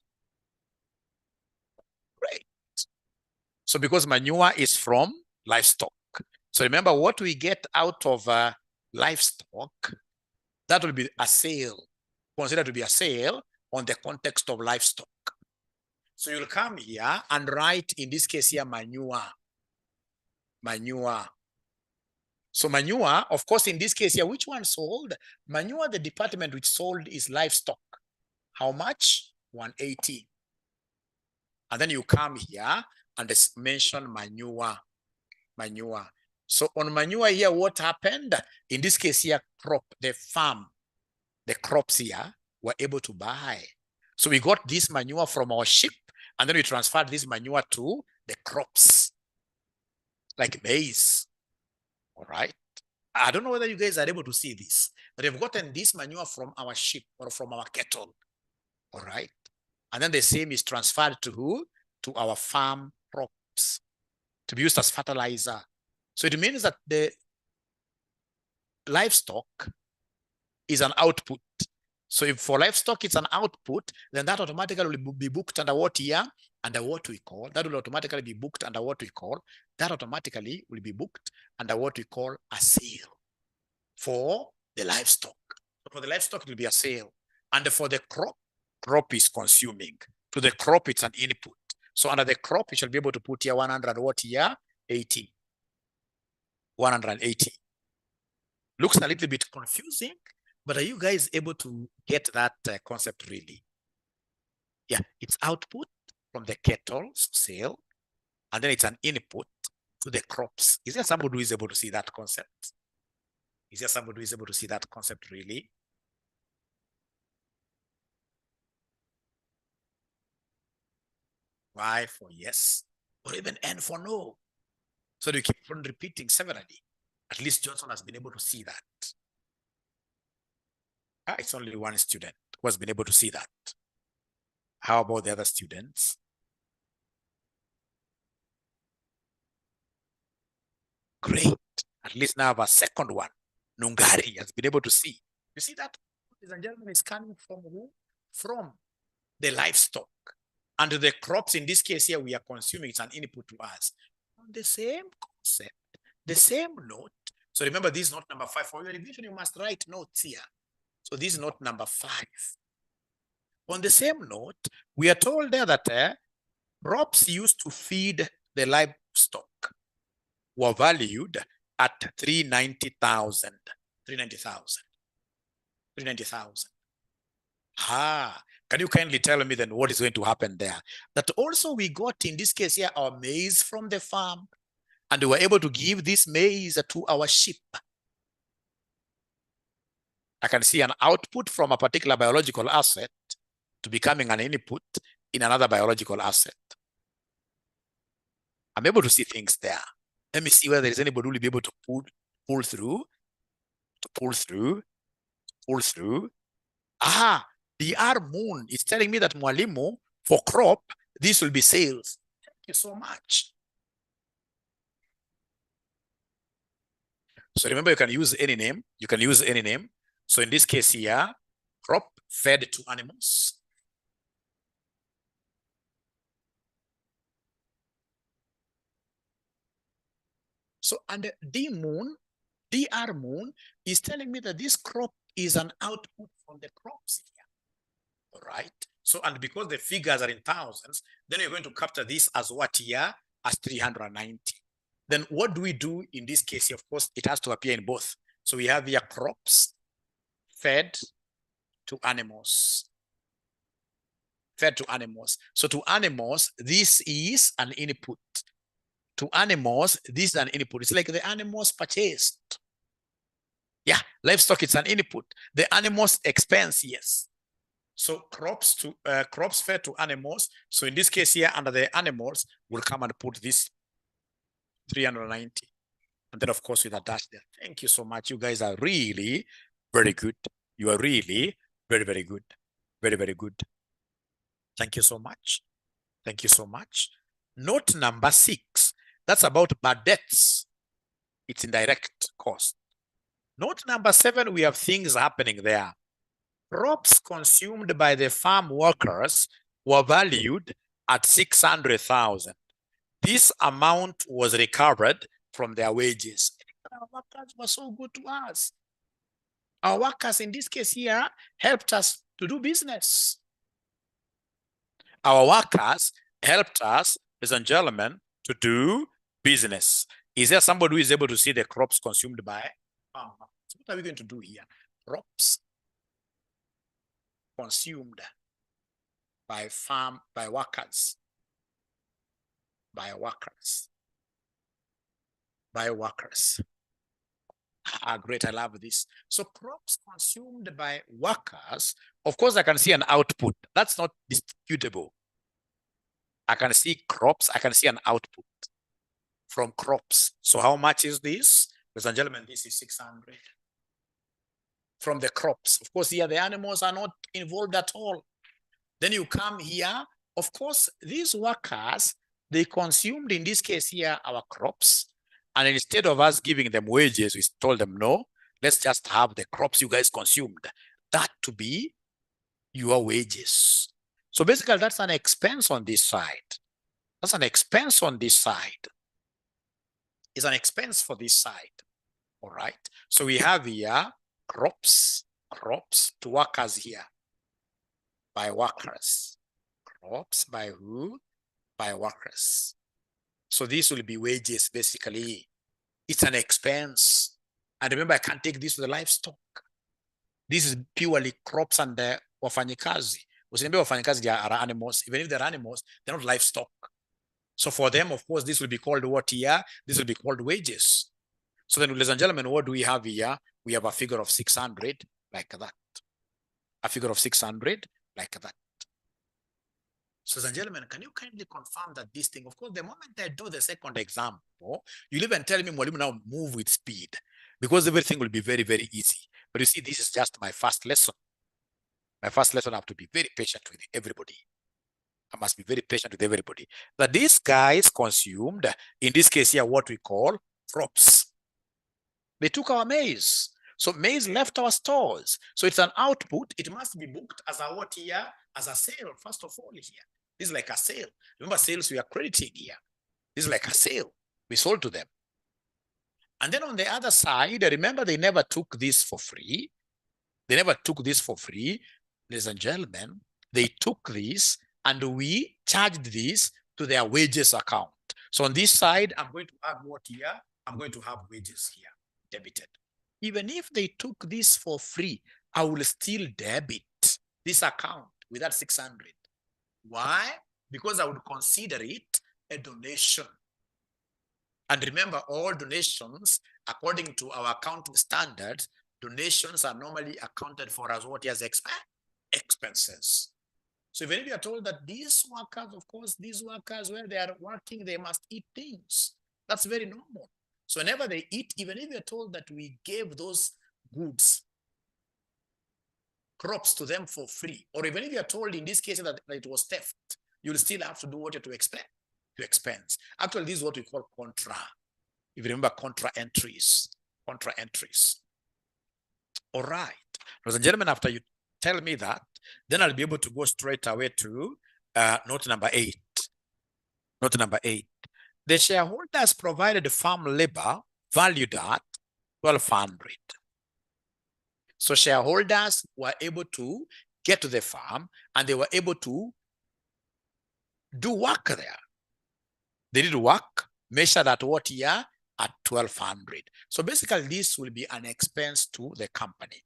So because manure is from livestock. So remember what we get out of livestock, that will be a sale, considered to be a sale on the context of livestock. So you'll come here and write, in this case here, manure. Manure. So manure, of course, in this case here, which one sold? Manure, the department which sold is livestock. How much? 180. And then you come here and mention manure. Manure. So on manure here, what happened? In this case here, crop, the farm, the crops here were able to buy. So we got this manure from our sheep, and then we transferred this manure to the crops, like maize. All right. I don't know whether you guys are able to see this, but they've gotten this manure from our sheep or from our cattle. All right. And then the same is transferred to who? To our farm crops to be used as fertilizer. So it means that the livestock is an output. So if for livestock it's an output, then that automatically will be booked under what year? Under what we call, that will automatically be booked under what we call, that automatically will be booked under what we call a sale for the livestock. So for the livestock, it will be a sale. And for the crop is consuming. To the crop, it's an input. So under the crop, we shall be able to put here 100 what year? 80. 180. Looks a little bit confusing, but are you guys able to get that concept really? Yeah, it's output from the cattle sale, and then it's an input to the crops. Is there somebody who is able to see that concept? Is there somebody who is able to see that concept really? Y for yes, or even N for no. So you keep on repeating severally. At least Johnson has been able to see that. It's only one student who has been able to see that. How about the other students? Great. At least now I have a second one. Nungari has been able to see. You see that, ladies and gentlemen, is coming from who? From the livestock. And the crops, in this case here, we are consuming, it's an input to us. On the same concept, the same note. So remember, this is note number 5. For your revision, you must write notes here. So this is note number 5. On the same note, we are told there that crops used to feed the livestock were valued at 390,000. 390,000. 390,000. Can you kindly tell me then what is going to happen there? That also we got, in this case here, our maize from the farm, and we were able to give this maize to our sheep. I can see an output from a particular biological asset to becoming an input in another biological asset. I'm able to see things there. Let me see whether there is anybody who will be able to pull through. The R moon is telling me that Mwalimu, for crop, this will be sales. Thank you so much. So remember, you can use any name. You can use any name. So in this case here, crop fed to animals. So, and DR moon is telling me that this crop is an output from the crops here. All right. So, and because the figures are in thousands, then you're going to capture this as what here? As 390. Then what do we do in this case? Of course, it has to appear in both. So we have here crops fed to animals. Fed to animals. So to animals, this is an input. To animals, this is an input. It's like the animals purchased. Yeah, livestock, it's an input. The animals expense, yes. So crops fed to animals. So in this case here, under the animals, we'll come and put this 390. And then of course with a dash there. Thank you so much. You guys are really very good. You are really very, very good. Very, very good. Thank you so much. Thank you so much. Note number 6. That's about bad debts. It's indirect cost. Note number 7, we have things happening there. Crops consumed by the farm workers were valued at 600,000. This amount was recovered from their wages. Our workers were so good to us. Our workers in this case here helped us to do business. Our workers helped us, ladies and gentlemen, to do business. Is there somebody who is able to see the crops consumed by farmers? So what are we going to do here? Crops consumed by workers. Great, I love this. So crops consumed by workers, of course, I can see an output. That's not disputable. I can see crops, I can see an output from crops. So how much is this? Ladies and gentlemen, this is 600. From the crops. Of course, here the animals are not involved at all. Then you come here, of course, these workers, they consumed, in this case here, our crops. And instead of us giving them wages, we told them, no, let's just have the crops you guys consumed. That to be your wages. So basically, that's an expense on this side. That's an expense on this side. It's an expense for this side. All right. So we have here crops to workers here. By workers. Crops by who? By workers. So this will be wages, basically. It's an expense. And remember, I can't take this to the livestock. This is purely crops and wafanyikazi. Usiniambia wafanyikazi are animals. Even if they're animals, they're not livestock. So for them, of course, this will be called what here? This will be called wages. So then, ladies and gentlemen, what do we have here? We have a figure of 600 like that. A figure of 600 like that. So, ladies and gentlemen, can you kindly confirm that this thing, of course, the moment I do the second example, you'll even tell me, Mwalimu, now move with speed, because everything will be very, very easy. But you see, this is just my first lesson. My first lesson, I have to be very patient with everybody. I must be very patient with everybody. That these guys consumed, in this case here, what we call crops. They took our maize. So maize left our stores. So it's an output. It must be booked as a what here? As a sale, first of all here. This is like a sale. Remember, sales we are crediting here. This is like a sale. We sold to them. And then on the other side, remember, they never took this for free. They never took this for free. Ladies and gentlemen, they took this and we charged this to their wages account. So on this side, I'm going to add what here? I'm going to have wages here, debited. Even if they took this for free, I will still debit this account with that 600. Why? Because I would consider it a donation. And remember, all donations, according to our accounting standards, donations are normally accounted for as what is expenses. So even if you are told that these workers, of course, these workers, where they are working, they must eat things. That's very normal. So whenever they eat, even if you're told that we gave those goods, crops to them for free, or even if you're told in this case that it was theft, you'll still have to do what you have to expect, to expense. Actually, this is what we call contra. If you remember, contra entries. All right. Ladies and gentlemen, after you tell me that, then I'll be able to go straight away to note number 8. Note number 8. The shareholders provided farm labor valued at 1,200. So shareholders were able to get to the farm and they were able to do work there. They did work, measured at what year? At 1,200. So basically, this will be an expense to the company.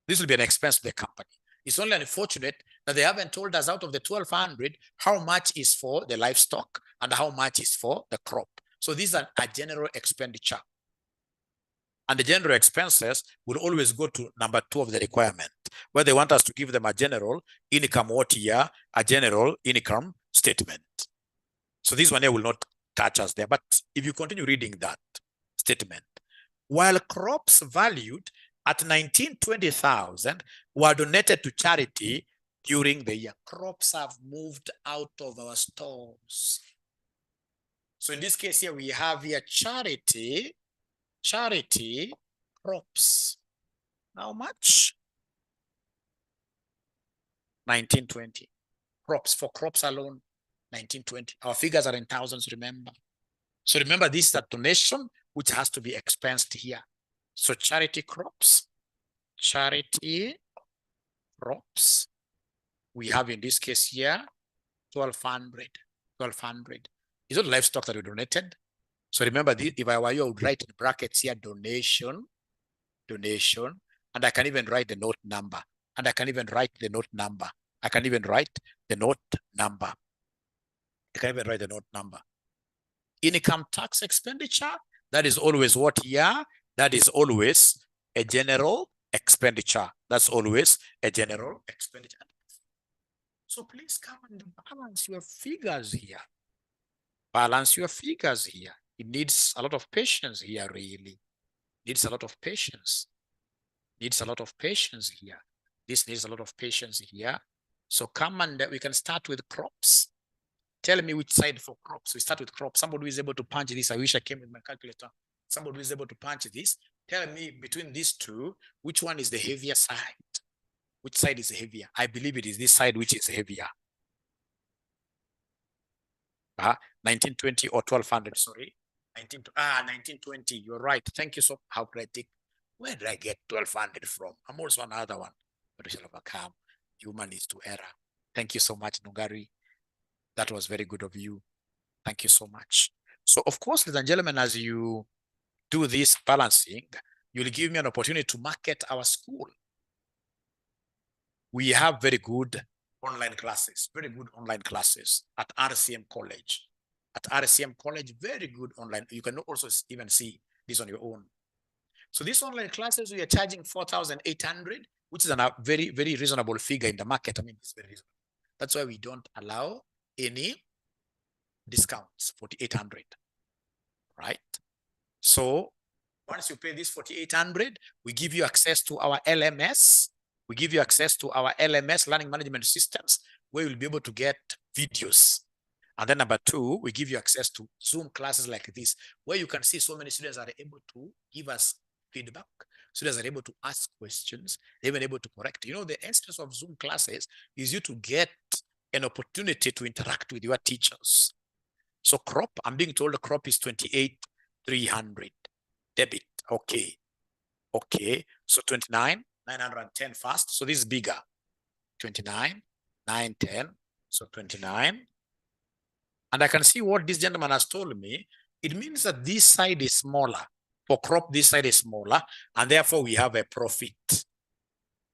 This will be an expense to the company. It's only unfortunate that they haven't told us out of the 1,200 how much is for the livestock and how much is for the crop. So these are a general expenditure. And the general expenses will always go to number 2 of the requirement, where they want us to give them a general income what year, a general income statement. So this one here will not touch us there. But if you continue reading that statement, while crops valued at 19,000-20,000 were donated to charity during the year. Crops have moved out of our stores. So in this case here, we have here charity crops. How much? 1920. Crops, for crops alone. 1920. Our figures are in thousands, remember. So remember, this is a donation which has to be expensed here. So charity crops, we have in this case here, 1,200. Is it livestock that we donated? So remember, this, if I were you, I would write in brackets here, donation, and I can even write the note number. I can even write the note number. Income tax expenditure, that is always what here? That is always a general expenditure. That's always a general expenditure. So please come and balance your figures here. It needs a lot of patience here, really. Needs a lot of patience. This needs a lot of patience here. So come and we can start with crops. Tell me which side for crops. We start with crops. Somebody who is able to punch this. I wish I came with my calculator. Somebody who is able to punch this. Tell me between these two, which one is the heavier side? Which side is heavier? I believe it is this side which is heavier. 1920 or 1,200, sorry. 1920, you're right. Thank you so much. How critic. Where did I get 1,200 from? I'm also another one. But we shall overcome. Human is to error. Thank you so much, Nugari. That was very good of you. Thank you so much. So, of course, ladies and gentlemen, as you do this balancing, you'll give me an opportunity to market our school. We have very good online classes at RCM College. Very good online. You can also even see this on your own. So these online classes, we are charging 4,800, which is a very, very reasonable figure in the market. I mean, it's very reasonable. That's why we don't allow any discounts, 4,800, right? So once you pay this 4,800, we give you access to our LMS. Learning management systems, where you'll be able to get videos. And then number two, we give you access to Zoom classes like this, where you can see so many students are able to give us feedback. Students are able to ask questions. They're even able to correct. You know, the essence of Zoom classes is you to get an opportunity to interact with your teachers. So crop, I'm being told the crop is 28,300. Debit, okay. So 29,910 fast. So this is bigger. 29,910. So 29. And I can see what this gentleman has told me. It means that this side is smaller. For crop, this side is smaller. And therefore, we have a profit.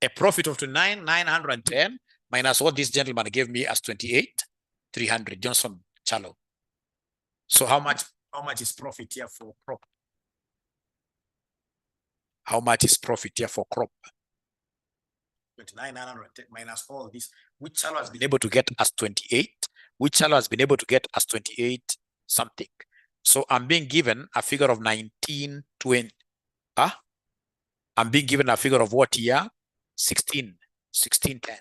A profit of 29,910 minus what this gentleman gave me as 28,300. Johnson Chalo. So how much is profit here for crop? How much is profit here for crop? 29,910 minus all this, which Chalo has been able to get as 28, something. So I'm being given a figure of 1920. I'm being given a figure of what here? 1610.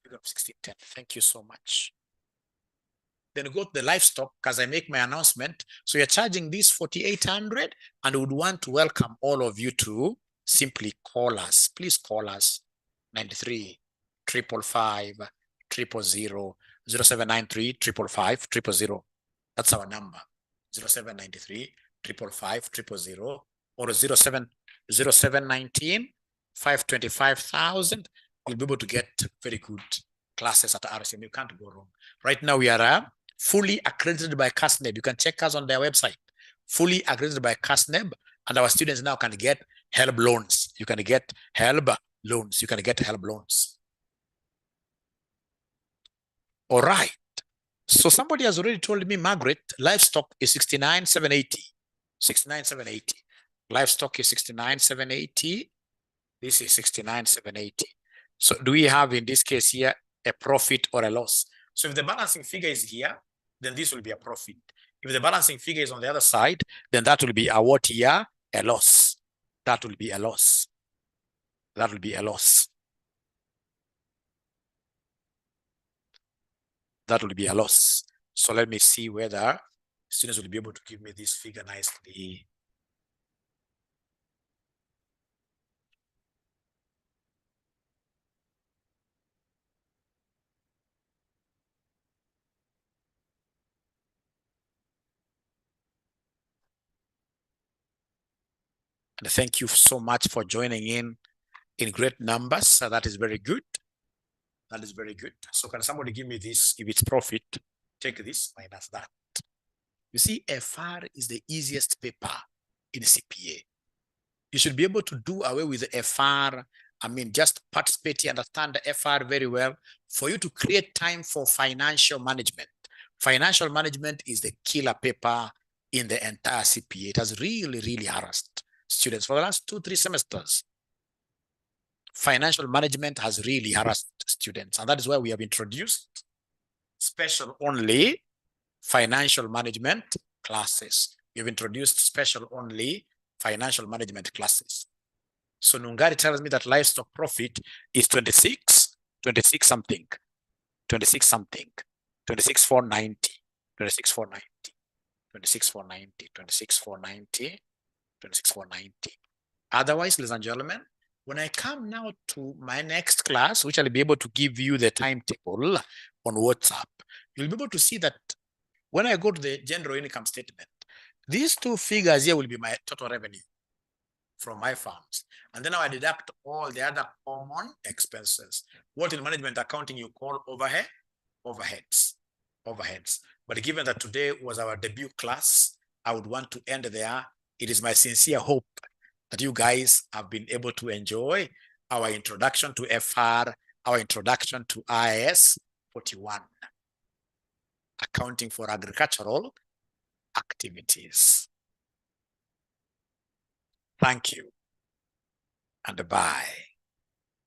Figure of 1610. Thank you so much. Then go to the livestock, because I make my announcement. So you're charging this 4,800, and we would want to welcome all of you to simply call us. Please call us. 93 555 000 0793 555 000. That's our number. 0793 555 000 or 0719 525,000. You'll be able to get very good classes at RCM. You can't go wrong. Right now we are fully accredited by CASNEB. You can check us on their website. Fully accredited by CASNEB, and our students now can get HELB loans. You can get HELB loans. All right. So somebody has already told me, Margaret, livestock is 69,780. 69,780. Livestock is 69,780. This is 69,780. So do we have in this case here a profit or a loss? So if the balancing figure is here, then this will be a profit. If the balancing figure is on the other side, then that will be a what here? A loss. That will be a loss. So let me see whether students will be able to give me this figure nicely. And thank you so much for joining in great numbers. So that is very good. That is very good. So can somebody give me this? If it's profit, take this minus that. You see, FR is the easiest paper in CPA. You should be able to do away with FR. I mean, just participate, understand the FR very well for you to create time for financial management. Financial management is the killer paper in the entire CPA. It has really, really harassed students for the last 2-3 semesters. Financial management has really harassed students, and that is why we have introduced special only financial management classes. We have introduced special only financial management classes. So Nungari tells me that livestock profit is 26 something, 26,490, 26,490, 26,490, 26,490, 26,490. Otherwise, ladies and gentlemen, when I come now to my next class, which I'll be able to give you the timetable on WhatsApp, you'll be able to see that when I go to the general income statement, these two figures here will be my total revenue from my farms. And then I deduct all the other common expenses. What in management accounting you call overheads. But given that today was our debut class, I would want to end there. It is my sincere hope that you guys have been able to enjoy our introduction to FR, our introduction to IAS 41, accounting for agricultural activities. Thank you and bye.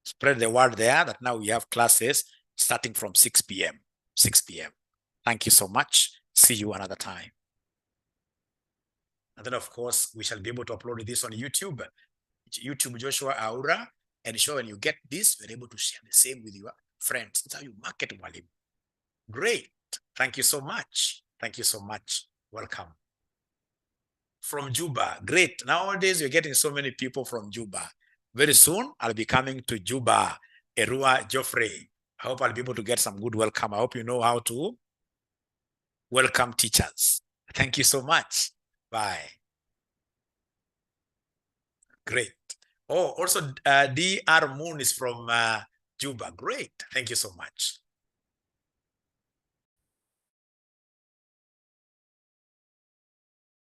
Spread the word there that now we have classes starting from 6 p.m. 6 p.m. Thank you so much. See you another time. And then, of course, we shall be able to upload this on YouTube. YouTube Joshua Aura. And sure, when you get this, you're able to share the same with your friends. That's how you market Mwalimu. Great. Thank you so much. Thank you so much. Welcome. From Juba. Great. Nowadays, you're getting so many people from Juba. Very soon, I'll be coming to Juba, Erua Geoffrey. I hope I'll be able to get some good welcome. I hope you know how to welcome teachers. Thank you so much. Bye. Great. Oh, also, DR Moon is from Juba. Great. Thank you so much.